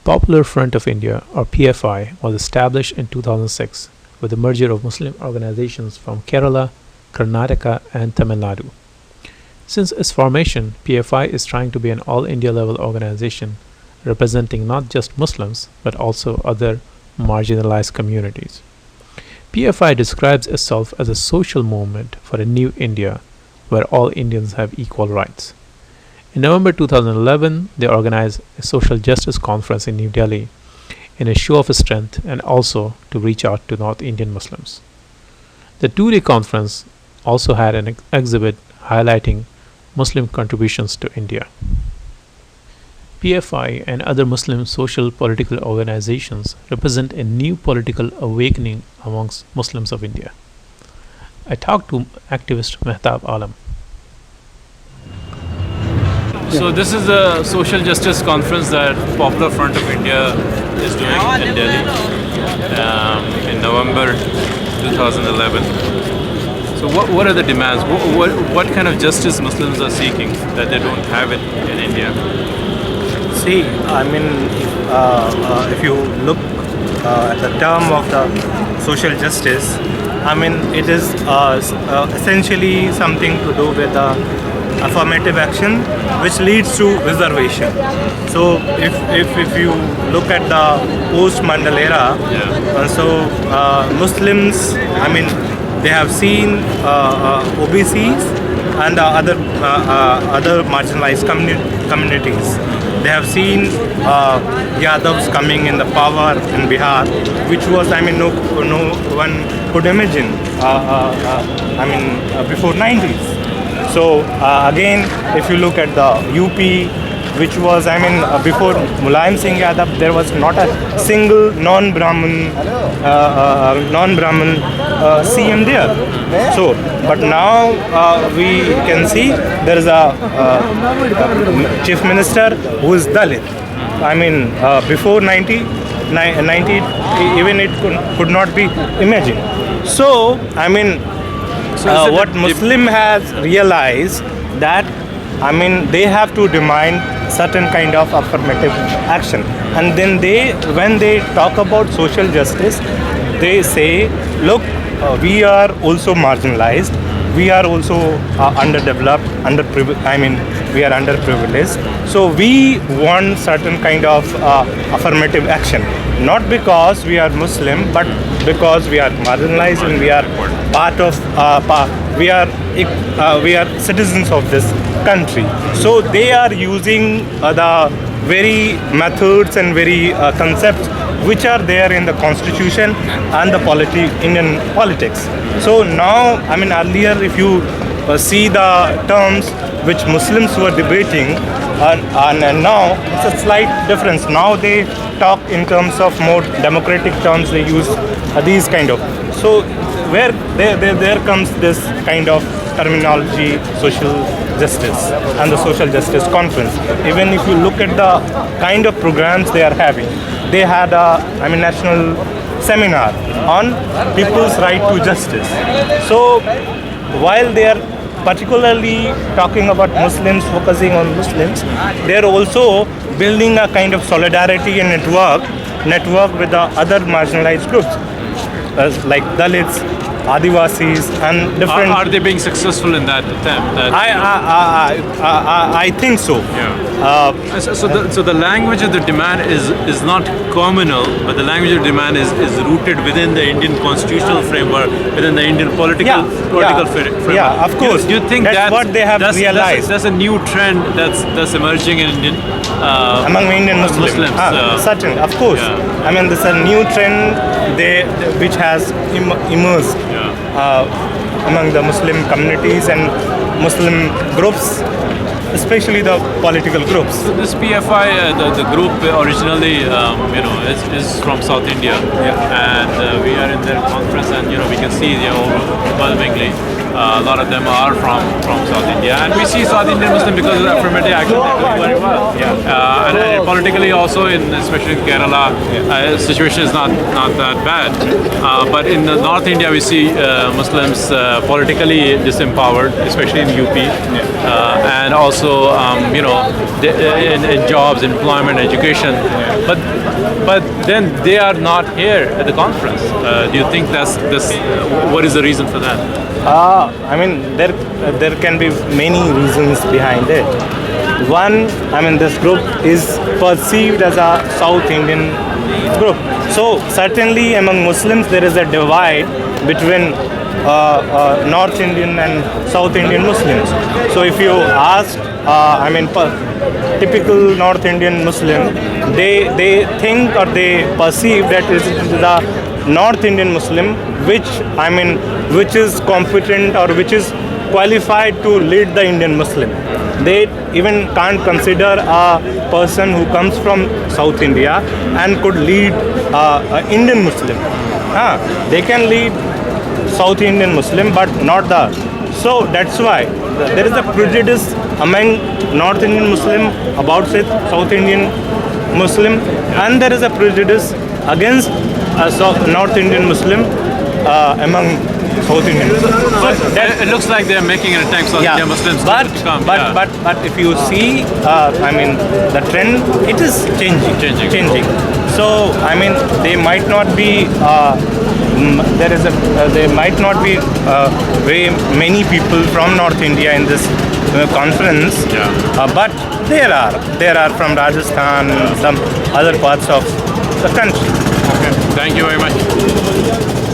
Popular Front of India, or PFI, was established in 2006 with the merger of Muslim organizations from Kerala, Karnataka, and Tamil Nadu. Since its formation, PFI is trying to be an all India level organization representing not just Muslims but also other marginalized communities. PFI describes itself as a social movement for a new India where all Indians have equal rights. In November 2011, they organized a social justice conference in New Delhi in a show of strength and also to reach out to North Indian Muslims. The two-day conference also had an exhibit highlighting Muslim contributions to India. PFI and other Muslim social political organizations represent a new political awakening amongst Muslims of India. I talked to activist Mahtab Alam. So this is a social justice conference that Popular Front of India is doing in Delhi in November 2011. So what are the demands? What kind of justice Muslims are seeking that they don't have it in India? See, I mean, if you look at the term of the social justice, I mean, it is essentially something to do with affirmative action which leads to reservation. So if you look at the post-Mandal era, Muslims, I mean, they have seen OBCs and other marginalized communities. They have seen Yadavs coming in the power in Bihar, which was, I mean, no one could imagine, before 90s. So again, if you look at the UP, which was, I mean, before Mulayam Singh Yadav, there was not a single non-Brahmin CM there. So, but now we can see there is a chief minister who is Dalit. I mean, before 90, even it could not be imagined. So, I mean, what Muslim has realized that, I mean, they have to demand certain kind of affirmative action, and then when they talk about social justice, they say, look, we are also marginalized, we are also underdeveloped, we are underprivileged. So we want certain kind of affirmative action, not because we are Muslim, but because we are marginalized and we are part of, we are citizens of this country. So they are using the very methods and very concepts which are there in the constitution and the Indian politics. So now, I mean, earlier if you see the terms which Muslims were debating, and now it's a slight difference. Now they talk in terms of more democratic terms. They use these kind of. So where there comes this kind of terminology, social justice and the social justice conference. Even if you look at the kind of programs they are having, they had a national seminar on people's right to justice. So while they are particularly talking about Muslims, focusing on Muslims, they are also building a kind of solidarity and network with the other marginalized groups, like Dalits, Adivasis, and different. Are they being successful in that attempt? I think so. Yeah. So the language of the demand is not communal, but the language of demand is rooted within the Indian constitutional framework, within the Indian political framework. Yeah, of course. Do you think that's what they have realized? That's a new trend that's emerging in among Indian Muslims. Certainly, of course. Yeah. I mean, this is a new trend which has emerged among the Muslim communities and Muslim groups, especially the political groups. So this PFI, the group originally, is from South India, and we are in their conference, and we can see overwhelmingly A lot of them are from South India, and we see South Indian Muslim because of the affirmative action they're doing very well. And politically also, especially in Kerala, situation is not that bad. But in North India, we see Muslims politically disempowered, especially in UP, and also in jobs, employment, education. But then they are not here at the conference. Do you think that's what is the reason for that? I mean, there can be many reasons behind it. One, I mean, this group is perceived as a South Indian group. So certainly among Muslims there is a divide between North Indian and South Indian Muslims. So if you ask, typical North Indian Muslim, they think or they perceive that it is the North Indian Muslim which is competent or which is qualified to lead the Indian Muslim. They even can't consider a person who comes from South India and could lead an Indian Muslim. They can lead South Indian Muslim, but not the. So that's why there is a prejudice among North Indian Muslim about South Indian Muslim, and there is a prejudice against North Indian Muslim among South Indian Muslims. So it looks like they're making an attempt on Indian Muslims to come. But if you see, the trend, it is changing. So they might not be. There might not be very many people from North India in this conference. But there are from Rajasthan, some other parts of the country. Okay. Thank you very much.